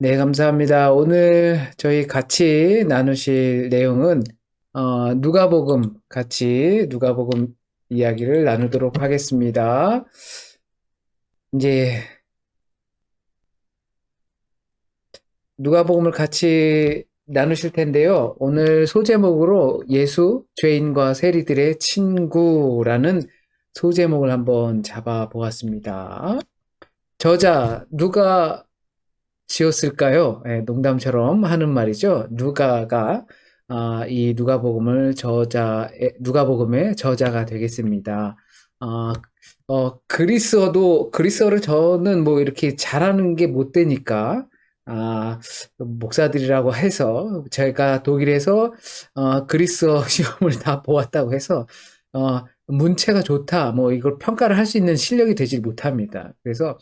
네, 감사합니다. 오늘 저희 같이 나누실 내용은 누가복음 이야기를 나누도록 하겠습니다. 이제 누가복음을 같이 나누실 텐데요. 오늘 소제목으로 예수, 죄인과 세리들의 친구라는 소제목을 한번 잡아 보았습니다. 저자 누가 지었을까요? 예, 농담처럼 하는 말이죠. 누가가 이 누가복음의 저자가 되겠습니다. 아, 그리스어를 저는 뭐 이렇게 잘하는 게 못 되니까 목사들이라고 해서 제가 독일에서 그리스어 시험을 다 보았다고 해서 문체가 좋다 뭐 이걸 평가를 할 수 있는 실력이 되질 못합니다. 그래서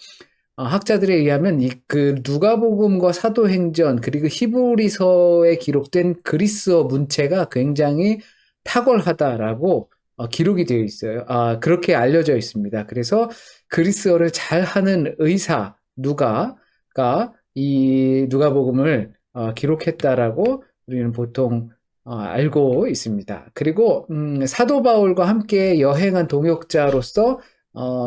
학자들에 의하면 그 누가복음과 사도행전 그리고 히브리서에 기록된 그리스어 문체가 굉장히 탁월하다라고 기록이 되어 있어요. 그렇게 알려져 있습니다. 그래서 그리스어를 잘하는 의사 누가가 이 누가복음을 기록했다라고 우리는 보통 알고 있습니다. 그리고 사도 바울과 함께 여행한 동역자로서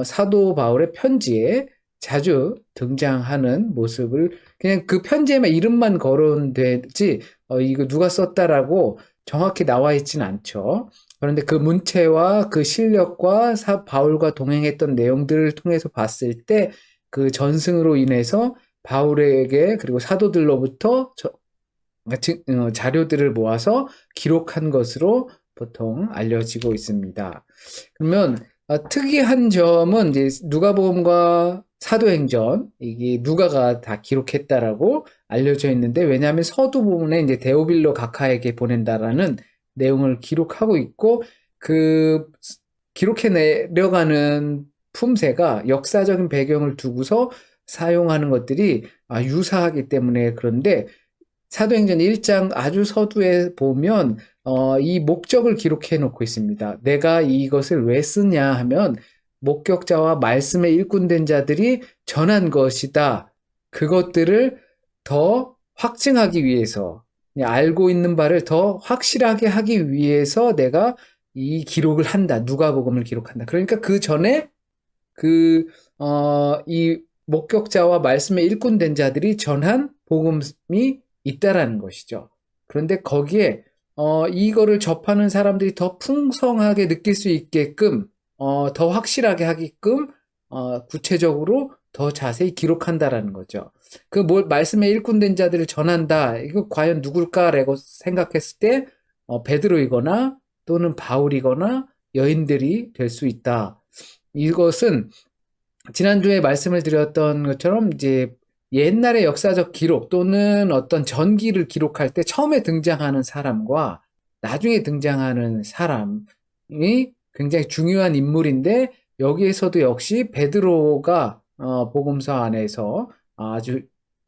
사도 바울의 편지에 자주 등장하는 모습을 그냥 그 편지에만 이름만 거론되지 이거 누가 썼다라고 정확히 나와 있지는 않죠. 그런데 그 문체와 그 실력과 바울과 동행했던 내용들을 통해서 봤을 때 그 전승으로 인해서 바울에게 그리고 사도들로부터 자료들을 모아서 기록한 것으로 보통 알려지고 있습니다. 그러면 특이한 점은 이제 누가복음과 사도행전 이게 누가가 다 기록했다라고 알려져 있는데 왜냐하면 서두 부분에 이제 데오빌로 각하에게 보낸다라는 내용을 기록하고 있고 그 기록해 내려가는 품새가 역사적인 배경을 두고서 사용하는 것들이 유사하기 때문에 그런데 사도행전 1장 아주 서두에 보면 이 목적을 기록해 놓고 있습니다. 내가 이것을 왜 쓰냐 하면 목격자와 말씀에 일꾼된 자들이 전한 것이다. 그것들을 더 확증하기 위해서 알고 있는 바를 더 확실하게 하기 위해서 내가 이 기록을 한다. 누가복음을 기록한다. 그러니까 그 전에 이 목격자와 말씀에 일꾼된 자들이 전한 복음이 있다라는 것이죠. 그런데 거기에 이거를 접하는 사람들이 더 풍성하게 느낄 수 있게끔 더 확실하게 하게끔 구체적으로 더 자세히 기록한다라는 거죠. 말씀에 일꾼된 자들을 전한다. 이거 과연 누굴까라고 생각했을 때 베드로이거나 또는 바울이거나 여인들이 될 수 있다. 이것은 지난주에 말씀을 드렸던 것처럼 이제 옛날의 역사적 기록 또는 어떤 전기를 기록할 때 처음에 등장하는 사람과 나중에 등장하는 사람이 굉장히 중요한 인물인데 여기에서도 역시 베드로가 복음서 안에서 아주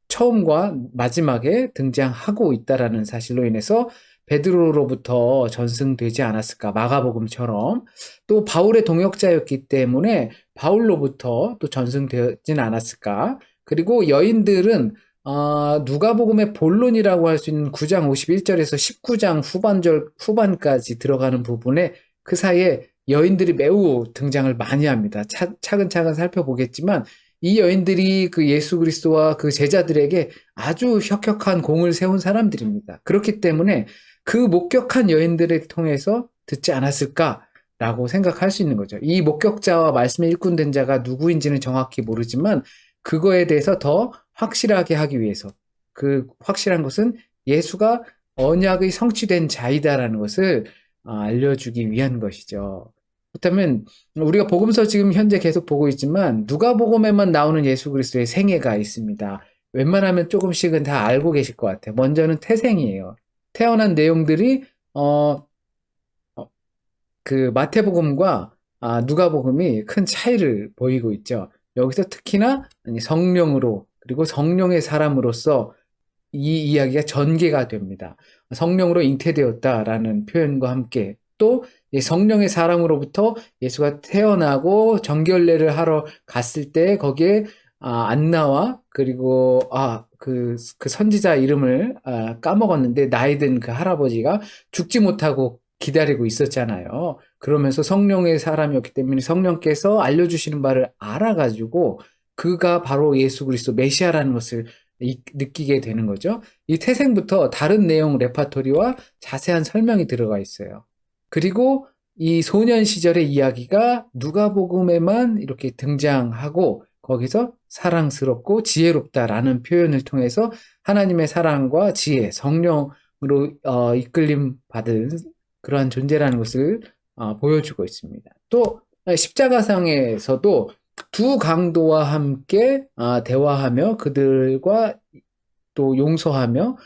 처음과 마지막에 등장하고 있다라는 사실로 인해서 베드로로부터 전승되지 않았을까 마가복음처럼 또 바울의 동역자였기 때문에 바울로부터 또 전승되진 않았을까 그리고 여인들은 누가복음의 본론이라고 할 수 있는 9장 51절에서 19장 후반까지 들어가는 부분에 그 사이에 여인들이 매우 등장을 많이 합니다. 차근차근 살펴보겠지만 이 여인들이 그 예수 그리스도와 그 제자들에게 아주 혁혁한 공을 세운 사람들입니다. 그렇기 때문에 그 목격한 여인들을 통해서 듣지 않았을까라고 생각할 수 있는 거죠. 이 목격자와 말씀에 일꾼된 자가 누구인지는 정확히 모르지만 그거에 대해서 더 확실하게 하기 위해서 그 확실한 것은 예수가 언약의 성취된 자이다라는 것을 알려주기 위한 것이죠. 그렇다면 우리가 복음서 지금 현재 계속 보고 있지만 누가복음에만 나오는 예수 그리스도의 생애가 있습니다. 웬만하면 조금씩은 다 알고 계실 것 같아요. 먼저는 태생이에요. 태어난 내용들이 그 마태복음과 누가복음이 큰 차이를 보이고 있죠. 여기서 특히나 성령으로 그리고 성령의 사람으로서 이 이야기가 전개가 됩니다. 성령으로 잉태되었다라는 표현과 함께 또 성령의 사람으로부터 예수가 태어나고 정결례를 하러 갔을 때 거기에 안나와 그리고 그 선지자 이름을 까먹었는데 나이 든 그 할아버지가 죽지 못하고 기다리고 있었잖아요. 그러면서 성령의 사람이었기 때문에 성령께서 알려주시는 바를 알아가지고 그가 바로 예수 그리스도 메시아라는 것을 느끼게 되는 거죠. 이 태생부터 다른 내용 레파토리와 자세한 설명이 들어가 있어요. 그리고 이 소년 시절의 이야기가 누가복음에만 이렇게 등장하고 거기서 사랑스럽고 지혜롭다라는 표현을 통해서 하나님의 사랑과 지혜, 성령으로 이끌림 받은 그러한 존재라는 것을 보여주고 있습니다. 또 십자가상에서도 두 강도와 함께 대화하며 그들과 또 용서하며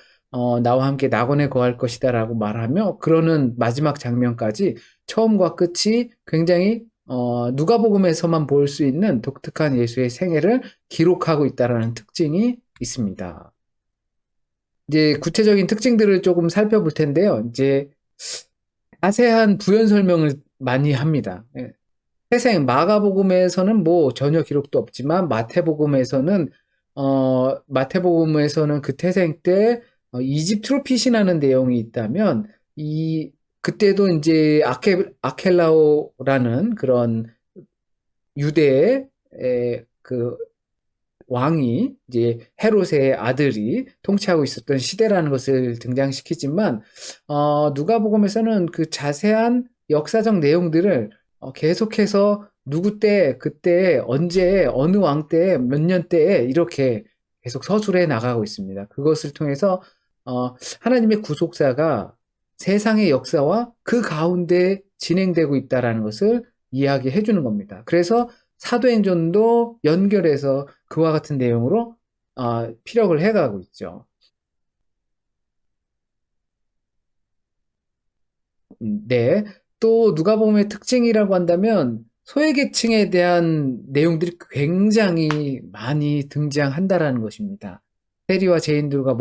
나와 함께 낙원에 거할 것이다라고 말하며 그러는 마지막 장면까지 처음과 끝이 굉장히 누가복음에서만 볼 수 있는 독특한 예수의 생애를 기록하고 있다라는 특징이 있습니다. 이제 구체적인 특징들을 조금 살펴볼 텐데요. 이제 자세한 부연 설명을 많이 합니다. 태생 마가복음에서는 뭐 전혀 기록도 없지만 마태복음에서는 그 태생 때 이집트로 피신하는 내용이 있다면 그때도 이제 아켈라오라는 그런 유대의 그 왕이 이제 헤롯의 아들이 통치하고 있었던 시대라는 것을 등장시키지만 누가복음에서는 그 자세한 역사적 내용들을 계속해서 누구 때, 그때, 언제, 어느 왕 때, 몇 년 때에 이렇게 계속 서술해 나가고 있습니다. 그것을 통해서 하나님의 구속사가 세상의 역사와 그 가운데 진행되고 있다라는 것을 이야기해 주는 겁니다. 그래서 사도행전도 연결해서 그와 같은 내용으로 피력을 해가고 있죠. 네. 또 누가복음의 특징이라고 한다면 소외계층에 대한 내용들이 굉장히 많이 등장한다라는 것입니다. 세리와 죄인들과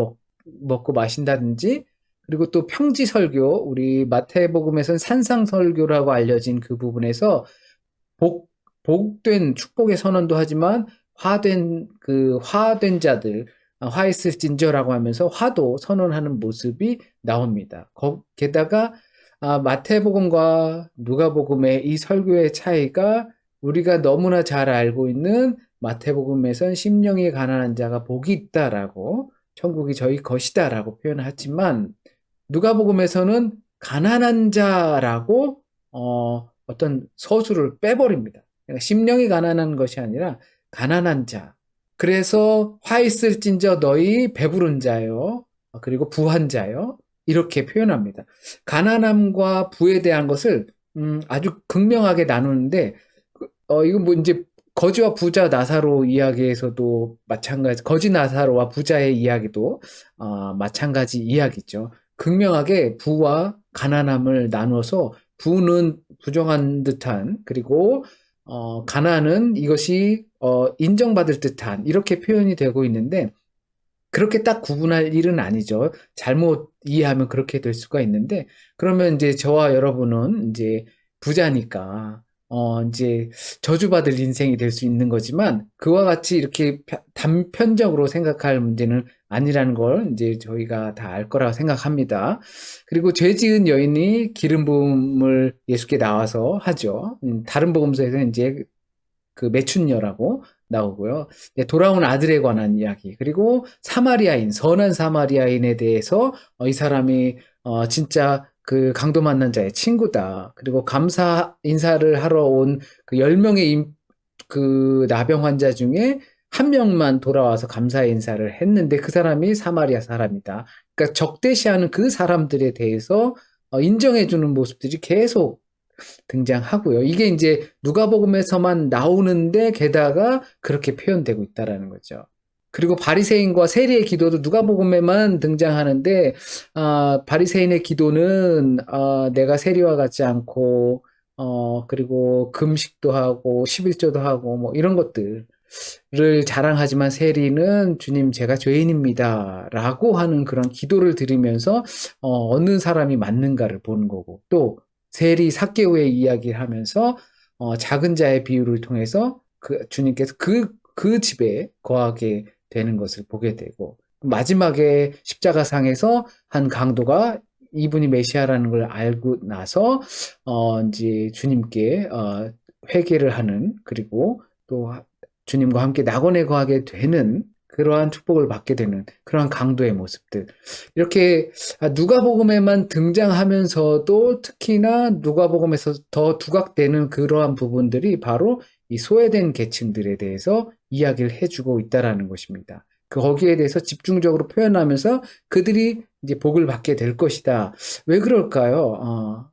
먹고 마신다든지 그리고 또 평지설교, 우리 마태복음에서는 산상설교라고 알려진 그 부분에서 복된 축복의 선언도 하지만 화된 자들, 화있을진저라고 하면서 화도 선언하는 모습이 나옵니다. 게다가 마태복음과 누가복음의 이 설교의 차이가 우리가 너무나 잘 알고 있는 마태복음에선 심령이 가난한 자가 복이 있다라고 천국이 저희 것이다라고 표현하지만 누가복음에서는 가난한 자라고 어떤 서술을 빼버립니다. 그러니까 심령이 가난한 것이 아니라 가난한 자. 그래서 화 있을진저 너희 배부른 자요. 그리고 부한 자요. 이렇게 표현합니다. 가난함과 부에 대한 것을 아주 극명하게 나누는데 이건 뭐 이제 거지와 부자 나사로 이야기에서도 마찬가지, 거지 나사로와 부자의 이야기도 마찬가지 이야기죠. 극명하게 부와 가난함을 나누어서 부는 부정한 듯한 그리고 가난은 이것이 인정받을 듯한 이렇게 표현이 되고 있는데 그렇게 딱 구분할 일은 아니죠. 잘못 이해하면 그렇게 될 수가 있는데 그러면 이제 저와 여러분은 이제 부자니까 이제 저주받을 인생이 될 수 있는 거지만 그와 같이 이렇게 단편적으로 생각할 문제는 아니라는 걸 이제 저희가 다 알 거라고 생각합니다. 그리고 죄 지은 여인이 기름 부음을 예수께 나와서 하죠. 다른 복음서에서는 이제 그 매춘녀라고 나오고요. 돌아온 아들에 관한 이야기. 그리고 사마리아인, 선한 사마리아인에 대해서 이 사람이 진짜 그 강도 만난 자의 친구다. 그리고 감사 인사를 하러 온 그 10명의 그 나병 환자 중에 한 명만 돌아와서 감사 인사를 했는데 그 사람이 사마리아 사람이다. 그러니까 적대시하는 그 사람들에 대해서 인정해주는 모습들이 계속 등장하고요. 이게 이제 누가복음에서만 나오는데 게다가 그렇게 표현되고 있다라는 거죠. 그리고 바리새인과 세리의 기도도 누가복음에만 등장하는데 바리새인의 기도는 내가 세리와 같지 않고 그리고 금식도 하고 11조도 하고 뭐 이런 것들을 자랑하지만 세리는 주님 제가 죄인입니다 라고 하는 그런 기도를 드리면서 어느 사람이 맞는가를 보는 거고 또 세리 삭개오의 이야기를 하면서 작은 자의 비유를 통해서 주님께서 그 그 집에 거하게 되는 것을 보게 되고, 마지막에 십자가상에서 한 강도가 이분이 메시아라는 걸 알고 나서 이제 주님께 회개를 하는, 그리고 또 주님과 함께 낙원에 거하게 되는 그러한 축복을 받게 되는 그러한 강도의 모습들. 이렇게 누가복음에만 등장하면서도 특히나 누가복음에서 더 두각되는 그러한 부분들이 바로 이 소외된 계층들에 대해서 이야기를 해주고 있다라는 것입니다. 거기에 대해서 집중적으로 표현하면서 그들이 이제 복을 받게 될 것이다. 왜 그럴까요?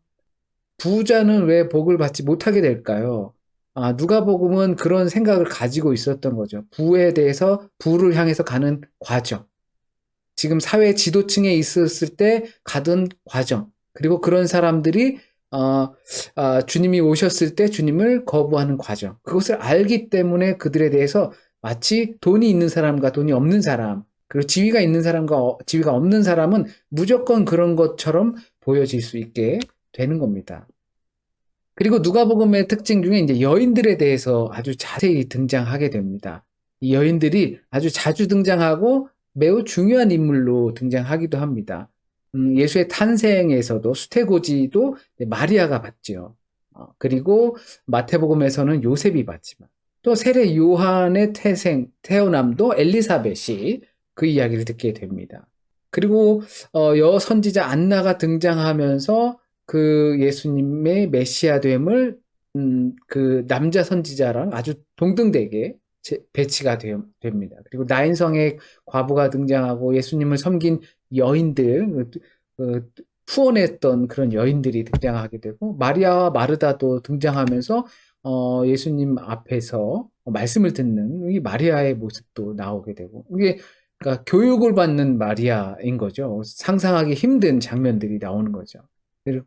부자는 왜 복을 받지 못하게 될까요? 누가복음은 그런 생각을 가지고 있었던 거죠. 부에 대해서 부를 향해서 가는 과정. 지금 사회 지도층에 있었을 때 가던 과정. 그리고 그런 사람들이 주님이 오셨을 때 주님을 거부하는 과정. 그것을 알기 때문에 그들에 대해서 마치 돈이 있는 사람과 돈이 없는 사람, 그리고 지위가 있는 사람과 지위가 없는 사람은 무조건 그런 것처럼 보여질 수 있게 되는 겁니다. 그리고 누가복음의 특징 중에 이제 여인들에 대해서 아주 자세히 등장하게 됩니다. 이 여인들이 아주 자주 등장하고 매우 중요한 인물로 등장하기도 합니다. 예수의 탄생에서도 수태고지도 마리아가 받죠. 그리고 마태복음에서는 요셉이 받지만 또 세례 요한의 태어남도 엘리사벳이 그 이야기를 듣게 됩니다. 그리고 여선지자 안나가 등장하면서 그 예수님의 메시아됨을 그 남자 선지자랑 아주 동등되게 배치가 됩니다. 그리고 나인성의 과부가 등장하고 예수님을 섬긴 여인들, 후원했던 그런 여인들이 등장하게 되고, 마리아와 마르다도 등장하면서 예수님 앞에서 말씀을 듣는 이 마리아의 모습도 나오게 되고, 이게 그러니까 교육을 받는 마리아인 거죠. 상상하기 힘든 장면들이 나오는 거죠.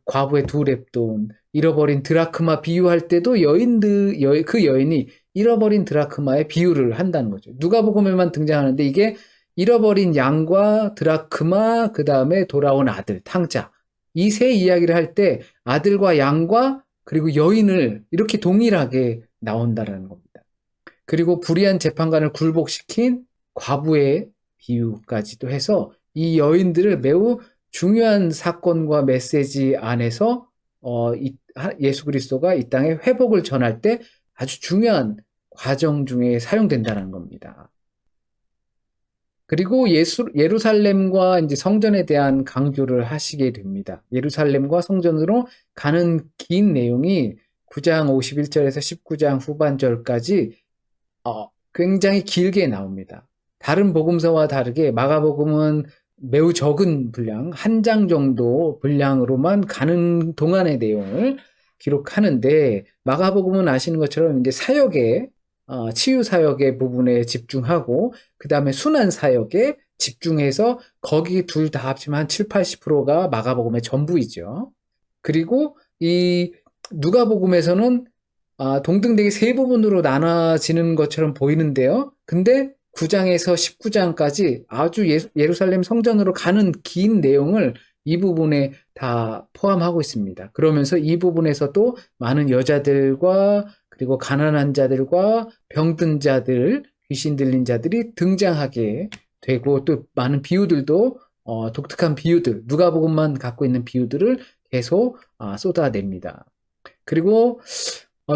과부의 두 렙돈, 잃어버린 드라크마 비유할 때도 그 여인이 잃어버린 드라크마의 비유를 한다는 거죠. 누가복음에만 등장하는데 이게 잃어버린 양과 드라크마, 그 다음에 돌아온 아들, 탕자. 이 세 이야기를 할 때 아들과 양과 그리고 여인을 이렇게 동일하게 나온다는 겁니다. 그리고 불의한 재판관을 굴복시킨 과부의 비유까지도 해서 이 여인들을 매우 중요한 사건과 메시지 안에서 예수 그리스도가 이 땅에 회복을 전할 때 아주 중요한 과정 중에 사용된다는 겁니다. 그리고 예루살렘과 이제 성전에 대한 강조를 하시게 됩니다. 예루살렘과 성전으로 가는 긴 내용이 9장 51절에서 19장 후반절까지 굉장히 길게 나옵니다. 다른 복음서와 다르게 마가복음은 매우 적은 분량, 한 장 정도 분량으로만 가는 동안의 내용을 기록하는데, 마가복음은 아시는 것처럼 이제 사역의 치유 사역의 부분에 집중하고 그 다음에 순환 사역에 집중해서 거기 둘 다 합치면 한 7, 80%가 마가복음의 전부이죠. 그리고 이 누가복음에서는 동등되게 세 부분으로 나눠지는 것처럼 보이는데요. 근데 9장에서 19장까지 아주 예루살렘 성전으로 가는 긴 내용을 이 부분에 다 포함하고 있습니다. 그러면서 이 부분에서도 많은 여자들과 그리고 가난한 자들과 병든 자들, 귀신 들린 자들이 등장하게 되고, 또 많은 비유들도 독특한 비유들, 누가복음만 갖고 있는 비유들을 계속 쏟아냅니다. 그리고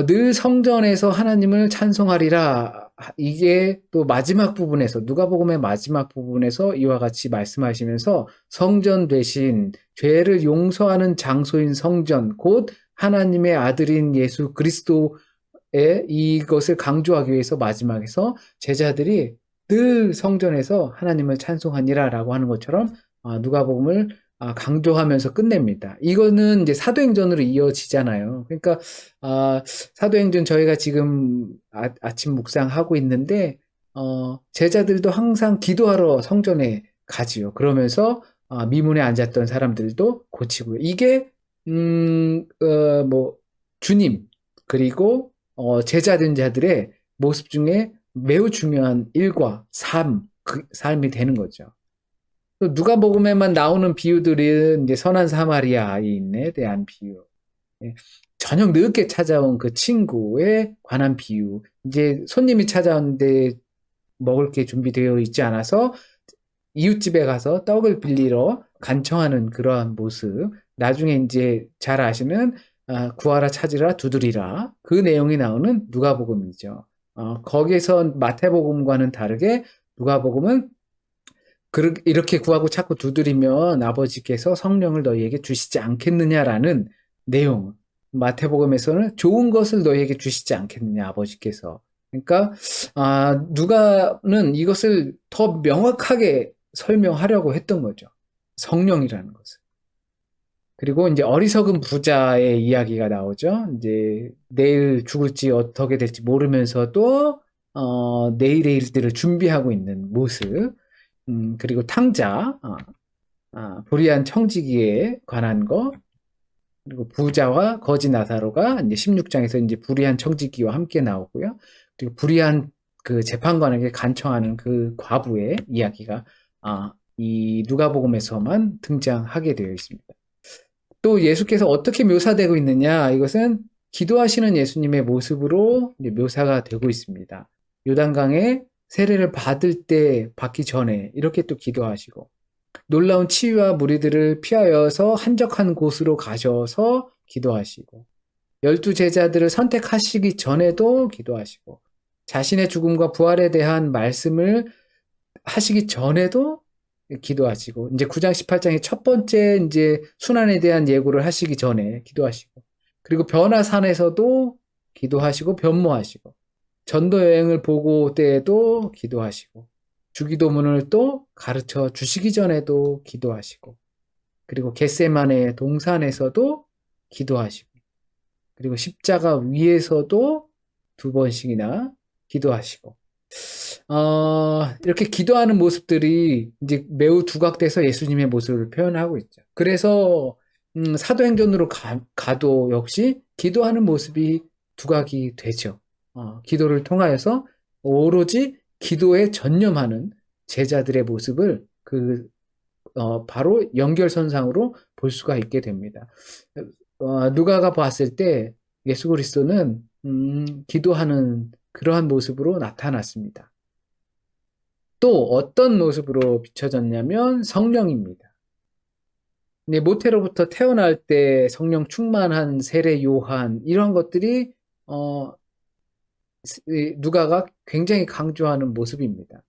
늘 성전에서 하나님을 찬송하리라. 이게 또 마지막 부분에서, 누가복음의 마지막 부분에서 이와 같이 말씀하시면서 성전 대신 죄를 용서하는 장소인 성전, 곧 하나님의 아들인 예수 그리스도 이것을 강조하기 위해서 마지막에서 제자들이 늘 성전에서 하나님을 찬송하니라 라고 하는 것처럼 누가복음을 강조하면서 끝냅니다. 이거는 이제 사도행전으로 이어지잖아요. 그러니까 사도행전 저희가 지금 아침 묵상하고 있는데 제자들도 항상 기도하러 성전에 가지요. 그러면서 미문에 앉았던 사람들도 고치고요. 이게 주님 그리고 제자된 자들의 모습 중에 매우 중요한 일과 삶이 되는 거죠. 또 누가복음에만 나오는 비유들은 이제 선한 사마리아인에 대한 비유, 저녁 늦게 찾아온 그 친구에 관한 비유. 이제 손님이 찾아왔는데 먹을 게 준비되어 있지 않아서 이웃집에 가서 떡을 빌리러 간청하는 그러한 모습. 나중에 이제 잘 아시는 구하라 찾으라 두드리라 그 내용이 나오는 누가복음이죠. 거기에서 마태복음과는 다르게 누가복음은 이렇게 구하고 찾고 두드리면 아버지께서 성령을 너희에게 주시지 않겠느냐라는 내용. 마태복음에서는 좋은 것을 너희에게 주시지 않겠느냐 아버지께서. 그러니까 누가는 이것을 더 명확하게 설명하려고 했던 거죠. 성령이라는 것을. 그리고 이제 어리석은 부자의 이야기가 나오죠. 이제 내일 죽을지 어떻게 될지 모르면서도 내일의 일들을 준비하고 있는 모습. 그리고 탕자, 불의한 청지기에 관한 거, 그리고 부자와 거지 나사로가 이제 16장에서 이제 불의한 청지기와 함께 나오고요. 그리고 불의한 그 재판관에게 간청하는 그 과부의 이야기가 이 누가복음에서만 등장하게 되어 있습니다. 또 예수께서 어떻게 묘사되고 있느냐? 이것은 기도하시는 예수님의 모습으로 이제 묘사가 되고 있습니다. 요단강에 세례를 받기 전에 이렇게 또 기도하시고, 놀라운 치유와 무리들을 피하여서 한적한 곳으로 가셔서 기도하시고, 12 제자들을 선택하시기 전에도 기도하시고, 자신의 죽음과 부활에 대한 말씀을 하시기 전에도 기도하시고, 이제 9장 18장의 첫 번째 이제 순환에 대한 예고를 하시기 전에 기도하시고, 그리고 변화산에서도 기도하시고 변모하시고, 전도 여행을 보고 때에도 기도하시고, 주기도문을 또 가르쳐 주시기 전에도 기도하시고, 그리고 겟세마네 동산에서도 기도하시고, 그리고 십자가 위에서도 2번씩이나 기도하시고, 이렇게 기도하는 모습들이 이제 매우 두각돼서 예수님의 모습을 표현하고 있죠. 그래서 사도행전으로 가도 역시 기도하는 모습이 두각이 되죠. 기도를 통하여서 오로지 기도에 전념하는 제자들의 모습을 바로 연결선상으로 볼 수가 있게 됩니다. 누가가 봤을 때 예수 그리스도는 기도하는 그러한 모습으로 나타났습니다. 또 어떤 모습으로 비춰졌냐면 성령입니다. 근데 모태로부터 태어날 때 성령 충만한 세례 요한 이런 것들이 누가가 굉장히 강조하는 모습입니다.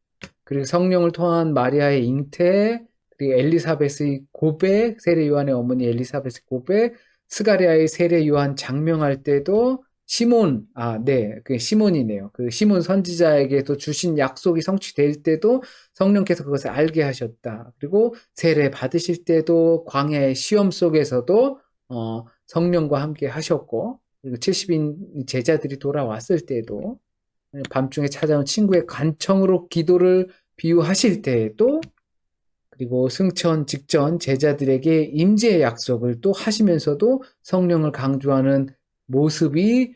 그리고 성령을 통한 마리아의 잉태, 그리고 엘리사벳의 고백, 세례 요한의 어머니 엘리사벳의 고백, 스가랴의 세례 요한 장명할 때도 시몬, 그 시몬이네요. 그 시몬 선지자에게도 주신 약속이 성취될 때도 성령께서 그것을 알게 하셨다. 그리고 세례 받으실 때도 광야의 시험 속에서도 성령과 함께 하셨고, 그리고 70인 제자들이 돌아왔을 때도 밤중에 찾아온 친구의 간청으로 기도를 비유하실 때에도, 그리고 승천 직전 제자들에게 임재의 약속을 또 하시면서도 성령을 강조하는 모습이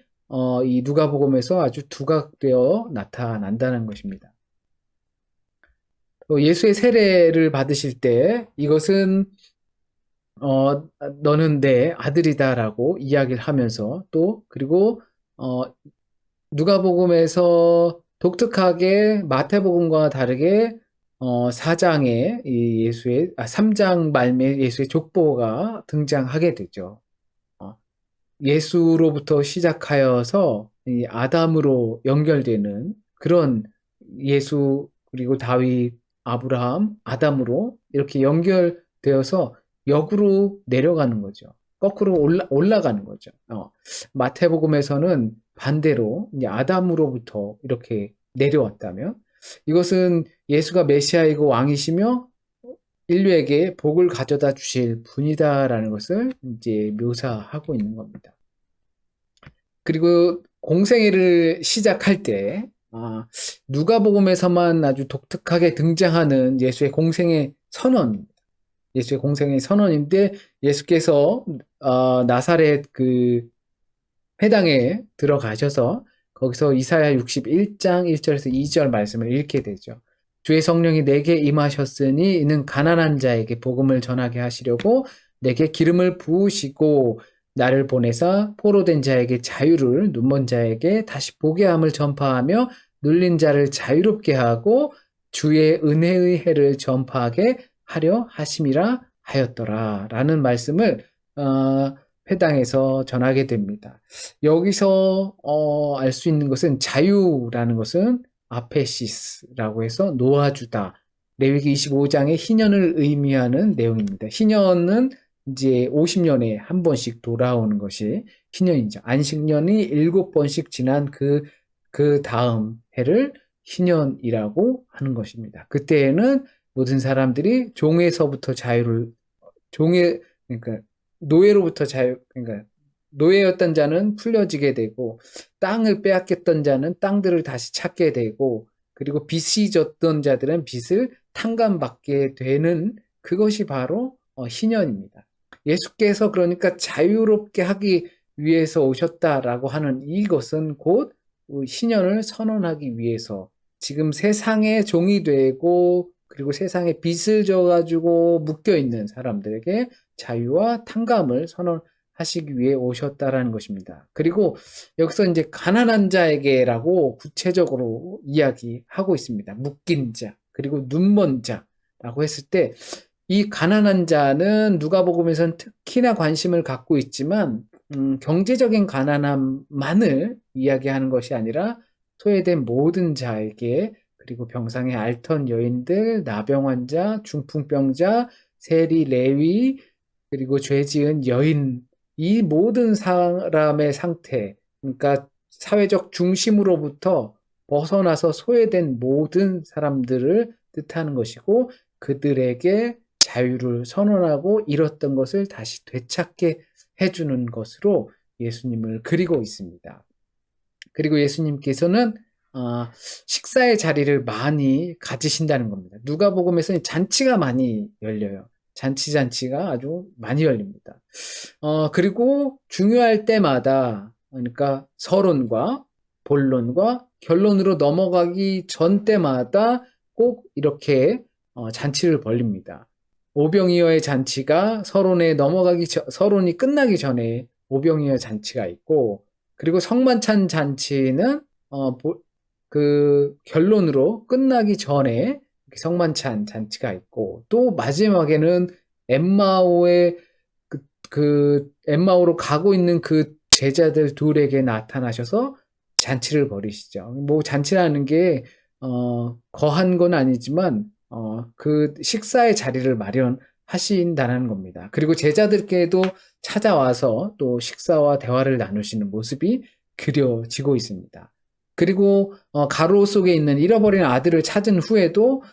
이 누가복음에서 아주 두각되어 나타난다는 것입니다. 예수의 세례를 받으실 때 이것은 너는 내 아들이다라고 이야기를 하면서 또 그리고 누가복음에서 독특하게 마태복음과 다르게 4장에 이 3장 말미에 예수의 족보가 등장하게 되죠. 예수로부터 시작하여서 이 아담으로 연결되는 그런 예수 그리고 다윗, 아브라함, 아담으로 이렇게 연결되어서 역으로 내려가는 거죠. 거꾸로 올라가는 거죠. 마태복음에서는 반대로 이제 아담으로부터 이렇게 내려왔다면 이것은 예수가 메시아이고 왕이시며 인류에게 복을 가져다 주실 분이다라는 것을 이제 묘사하고 있는 겁니다. 그리고 공생애를 시작할 때 누가복음에서만 아주 독특하게 등장하는 예수의 공생애 선언입니다. 예수의 공생애 선언인데 예수께서 나사렛 그 회당에 들어가셔서 거기서 이사야 61장 1절에서 2절 말씀을 읽게 되죠. 주의 성령이 내게 임하셨으니 이는 가난한 자에게 복음을 전하게 하시려고 내게 기름을 부으시고 나를 보내사 포로된 자에게 자유를, 눈먼 자에게 다시 보게 함을 전파하며 눌린 자를 자유롭게 하고 주의 은혜의 해를 전파하게 하려 하심이라 하였더라. 라는 말씀을 회당에서 전하게 됩니다. 여기서 알 수 있는 것은 자유라는 것은 아페시스라고 해서 놓아주다. 레위기 25장의 희년을 의미하는 내용입니다. 희년은 이제 50년에 한 번씩 돌아오는 것이 희년이죠. 안식년이 7번씩 지난 그 다음 해를 희년이라고 하는 것입니다. 그때에는 모든 사람들이 그러니까 노예로부터 그러니까 노예였던 자는 풀려지게 되고, 땅을 빼앗겼던 자는 땅들을 다시 찾게 되고, 그리고 빚이 졌던 자들은 빚을 탕감받게 되는 그것이 바로 희년입니다. 예수께서 그러니까 자유롭게 하기 위해서 오셨다라고 하는 이것은 곧 희년을 선언하기 위해서 지금 세상의 종이 되고 그리고 세상에 빚을 져가지고 묶여있는 사람들에게 자유와 탕감을 선언하시기 위해 오셨다라는 것입니다. 그리고 여기서 이제 가난한 자에게라고 구체적으로 이야기하고 있습니다. 묶인 자, 그리고 눈먼 자라고 했을 때 이 가난한 자는 누가복음에서는 특히나 관심을 갖고 있지만 경제적인 가난함만을 이야기하는 것이 아니라 소외된 모든 자에게, 그리고 병상에 앓던 여인들, 나병 환자, 중풍병자, 세리, 레위, 그리고 죄 지은 여인, 이 모든 사람의 상태, 그러니까 사회적 중심으로부터 벗어나서 소외된 모든 사람들을 뜻하는 것이고, 그들에게 자유를 선언하고 잃었던 것을 다시 되찾게 해주는 것으로 예수님을 그리고 있습니다. 그리고 예수님께서는 식사의 자리를 많이 가지신다는 겁니다. 누가복음에서는 잔치가 많이 열려요. 잔치가 아주 많이 열립니다. 그리고 중요할 때마다, 그러니까 서론과 본론과 결론으로 넘어가기 전 때마다 꼭 이렇게 잔치를 벌립니다. 오병이어의 잔치가 서론이 끝나기 전에 오병이어 잔치가 있고, 그리고 성만찬 잔치는 그 결론으로 끝나기 전에 성만찬 잔치가 있고, 또 마지막에는 엠마오로 가고 있는 그 제자들 둘에게 나타나셔서 잔치를 벌이시죠. 뭐 잔치라는 게 거한 건 아니지만 그 식사의 자리를 마련하신다는 겁니다. 그리고 제자들께도 찾아와서 또 식사와 대화를 나누시는 모습이 그려지고 있습니다. 그리고 가로 속에 있는 잃어버린 아들을 찾은 후에도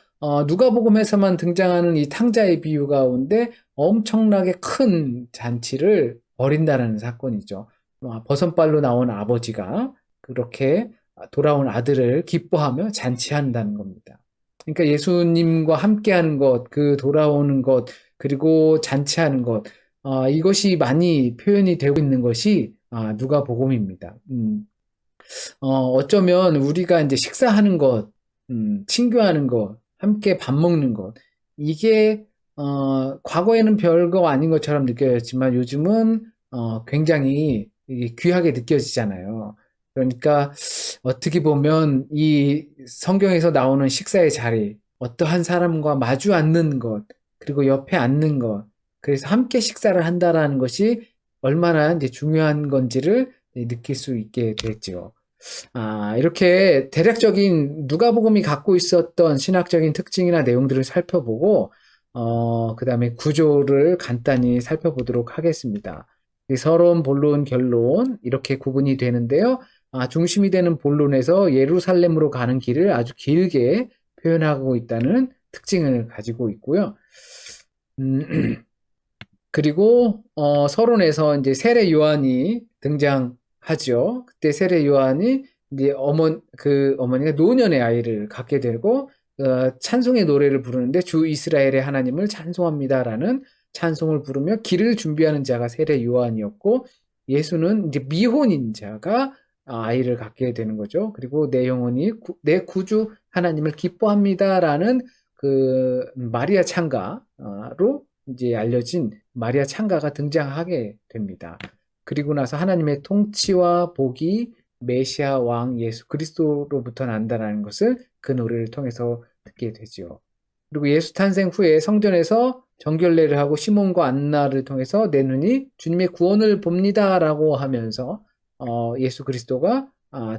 누가복음에서만 등장하는 이 탕자의 비유 가운데 엄청나게 큰 잔치를 벌인다는 사건이죠. 버선발로 나온 아버지가 그렇게 돌아온 아들을 기뻐하며 잔치한다는 겁니다. 그러니까 예수님과 함께하는 것, 그 돌아오는 것, 그리고 잔치하는 것, 이것이 많이 표현이 되고 있는 것이 누가복음입니다. 어쩌면 우리가 이제 식사하는 것, 친교하는 것, 함께 밥 먹는 것, 이게 과거에는 별거 아닌 것처럼 느껴졌지만 요즘은 굉장히 귀하게 느껴지잖아요. 그러니까 어떻게 보면 이 성경에서 나오는 식사의 자리, 어떠한 사람과 마주 앉는 것, 그리고 옆에 앉는 것, 그래서 함께 식사를 한다라는 것이 얼마나 이제 중요한 건지를 느낄 수 있게 됐죠. 이렇게 대략적인 누가복음이 갖고 있었던 신학적인 특징이나 내용들을 살펴보고, 그 다음에 구조를 간단히 살펴보도록 하겠습니다. 서론, 본론, 결론, 이렇게 구분이 되는데요. 중심이 되는 본론에서 예루살렘으로 가는 길을 아주 길게 표현하고 있다는 특징을 가지고 있고요. 그리고 서론에서 이제 세례 요한이 등장하죠. 그때 세례 요한이 이제 어머니가 노년의 아이를 갖게 되고 찬송의 노래를 부르는데 주 이스라엘의 하나님을 찬송합니다라는 찬송을 부르며 길을 준비하는 자가 세례 요한이었고, 예수는 이제 미혼인 자가 아이를 갖게 되는 거죠. 그리고 내 영혼이 내 구주 하나님을 기뻐합니다라는 그 마리아 창가로 이제 알려진 마리아 창가가 등장하게 됩니다. 그리고 나서 하나님의 통치와 복이 메시아 왕 예수 그리스도로부터 난다는 것을 그 노래를 통해서 듣게 되죠. 그리고 예수 탄생 후에 성전에서 정결례를 하고 시몬과 안나를 통해서 내 눈이 주님의 구원을 봅니다라고 하면서 예수 그리스도가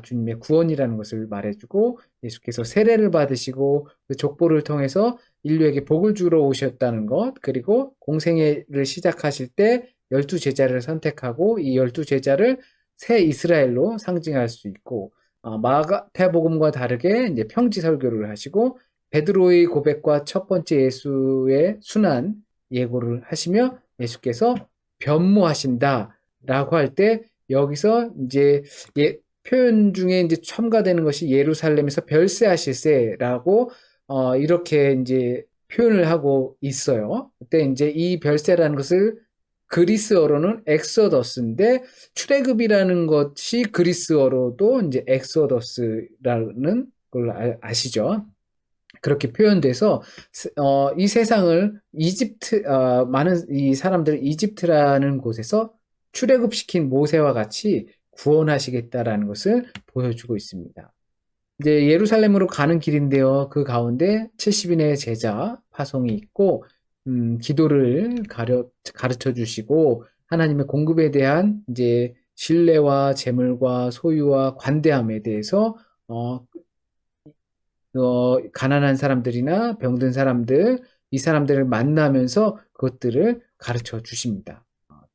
주님의 구원이라는 것을 말해주고 예수께서 세례를 받으시고 그 족보를 통해서 인류에게 복을 주러 오셨다는 것, 그리고 공생애를 시작하실 때 12제자를 선택하고 이 12제자를 새 이스라엘로 상징할 수 있고 마가복음과 다르게 이제 평지 설교를 하시고 베드로의 고백과 첫 번째 예수의 순환 예고를 하시며 예수께서 변모하신다라고 할 때 여기서 이제 표현 중에 이제 첨가되는 것이 예루살렘에서 별세하실세라고 이렇게 이제 표현을 하고 있어요. 그때 이제 이 별세라는 것을 그리스어로는 엑소더스인데 출애굽이라는 것이 그리스어로도 이제 엑소더스라는 걸 아시죠? 그렇게 표현돼서 이 세상을 많은 이 사람들을 이집트라는 곳에서 출애굽시킨 모세와 같이 구원하시겠다라는 것을 보여주고 있습니다. 이제 예루살렘으로 가는 길인데요. 그 가운데 70인의 제자 파송이 있고 기도를 가르쳐 주시고 하나님의 공급에 대한 이제 신뢰와 재물과 소유와 관대함에 대해서 가난한 사람들이나 병든 사람들, 이 사람들을 만나면서 그것들을 가르쳐 주십니다.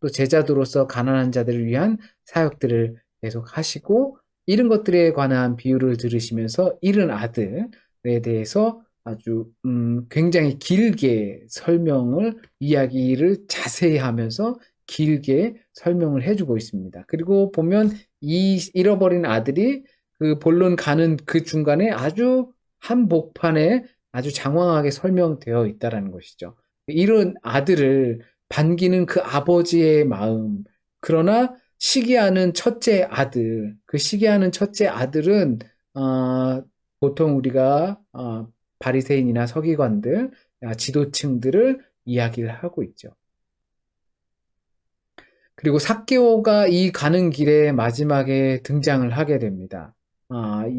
또 제자도로서 가난한 자들을 위한 사역들을 계속 하시고 이런 것들에 관한 비유를 들으시면서 잃은 아들에 대해서 아주 굉장히 길게 이야기를 자세히 하면서 길게 설명을 해주고 있습니다. 그리고 보면 이 잃어버린 아들이 그 본론 가는 그 중간에 아주 한복판에 아주 장황하게 설명되어 있다는 것이죠. 이런 아들을 반기는 그 아버지의 마음, 그러나 시기하는 첫째 아들, 그 시기하는 첫째 아들은 보통 우리가 바리새인이나 서기관들, 지도층들을 이야기를 하고 있죠. 그리고 삭개오가 이 가는 길에 마지막에 등장을 하게 됩니다.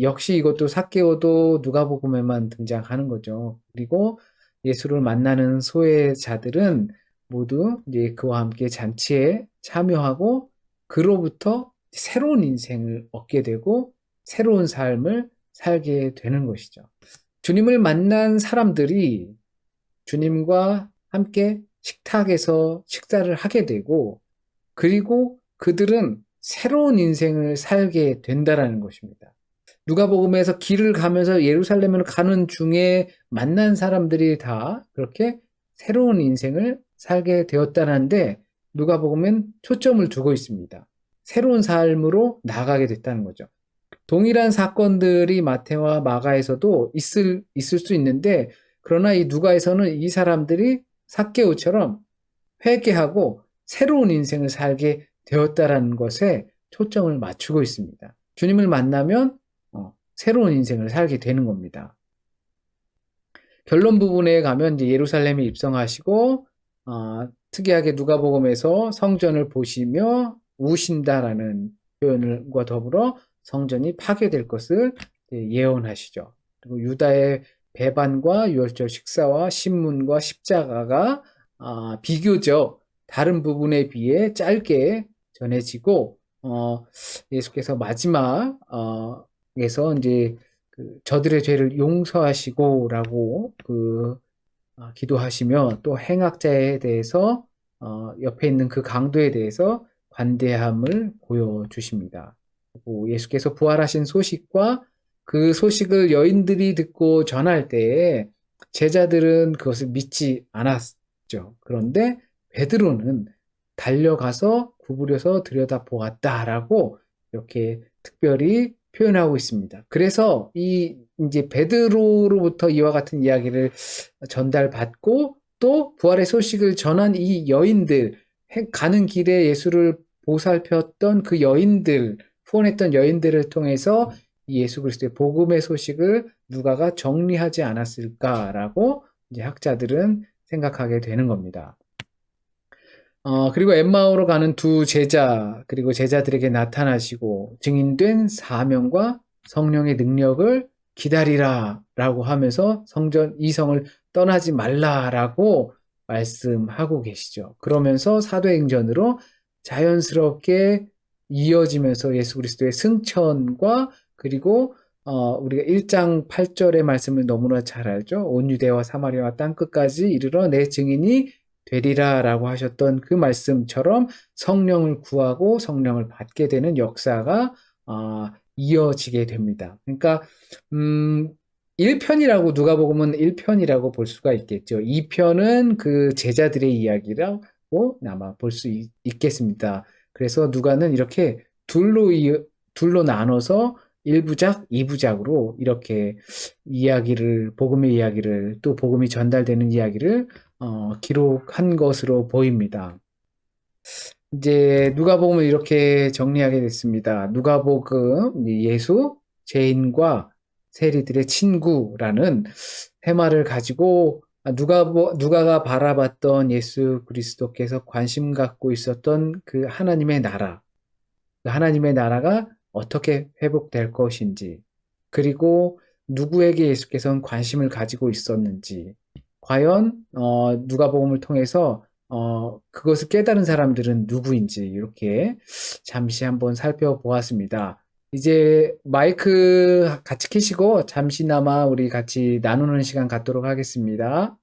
역시 이것도 삭개오도 누가복음에만 등장하는 거죠. 그리고 예수를 만나는 소외자들은 모두 이제 그와 함께 잔치에 참여하고 그로부터 새로운 인생을 얻게 되고 새로운 삶을 살게 되는 것이죠. 주님을 만난 사람들이 주님과 함께 식탁에서 식사를 하게 되고 그리고 그들은 새로운 인생을 살게 된다라는 것입니다. 누가복음에서 길을 가면서 예루살렘을 가는 중에 만난 사람들이 다 그렇게 새로운 인생을 살게 되었다는데 누가복음은 초점을 두고 있습니다. 새로운 삶으로 나아가게 됐다는 거죠. 동일한 사건들이 마태와 마가에서도 있을 수 있는데 그러나 이 누가에서는 이 사람들이 삭개오처럼 회개하고 새로운 인생을 살게 되었다라는 것에 초점을 맞추고 있습니다. 주님을 만나면 새로운 인생을 살게 되는 겁니다. 결론 부분에 가면 이제 예루살렘에 입성하시고 특이하게 누가복음에서 성전을 보시며 우신다라는 표현과 더불어 성전이 파괴될 것을 예언하시죠. 그리고 유다의 배반과 유월절 식사와 신문과 십자가가 비교적 다른 부분에 비해 짧게 전해지고 예수께서 마지막에서 이제 저들의 죄를 용서하시고라고 기도하시며 또 행악자에 대해서 옆에 있는 그 강도에 대해서 관대함을 보여주십니다. 그리고 예수께서 부활하신 소식과 그 소식을 여인들이 듣고 전할 때에 제자들은 그것을 믿지 않았죠. 그런데 베드로는 달려가서 구부려서 들여다보았다라고 이렇게 특별히 표현하고 있습니다. 그래서 이제 베드로로부터 이와 같은 이야기를 전달받고 또 부활의 소식을 전한 이 여인들, 가는 길에 예수를 보살폈던 그 여인들, 후원했던 여인들을 통해서 이 예수 그리스도의 복음의 소식을 누가가 정리하지 않았을까라고 이제 학자들은 생각하게 되는 겁니다. 그리고 엠마오로 가는 두 제자, 그리고 제자들에게 나타나시고 증인된 사명과 성령의 능력을 기다리라 라고 하면서 이 성을 떠나지 말라라고 말씀하고 계시죠. 그러면서 사도행전으로 자연스럽게 이어지면서 예수 그리스도의 승천과 그리고 우리가 1장 8절의 말씀을 너무나 잘 알죠. 온 유대와 사마리아와 땅끝까지 이르러 내 증인이 되리라라고 하셨던 그 말씀처럼 성령을 구하고 성령을 받게 되는 역사가 이어지게 됩니다. 그러니까 1편이라고 누가복음은 1편이라고 볼 수가 있겠죠. 2편은 그 제자들의 이야기라고 아마 볼 수 있겠습니다. 그래서 누가는 이렇게 둘로 나눠서 1부작, 2부작으로 이렇게 복음의 이야기를, 또 복음이 전달되는 이야기를 기록한 것으로 보입니다. 이제 누가복음을 이렇게 정리하게 됐습니다. 누가복음, 예수, 죄인과 세리들의 친구라는 테마를 가지고 누가가 바라봤던 예수 그리스도께서 관심 갖고 있었던 그 하나님의 나라, 그 하나님의 나라가 어떻게 회복될 것인지, 그리고 누구에게 예수께서는 관심을 가지고 있었는지, 과연 누가복음을 통해서 그것을 깨달은 사람들은 누구인지 이렇게 잠시 한번 살펴보았습니다. 이제 마이크 같이 켜시고 잠시나마 우리 같이 나누는 시간 갖도록 하겠습니다.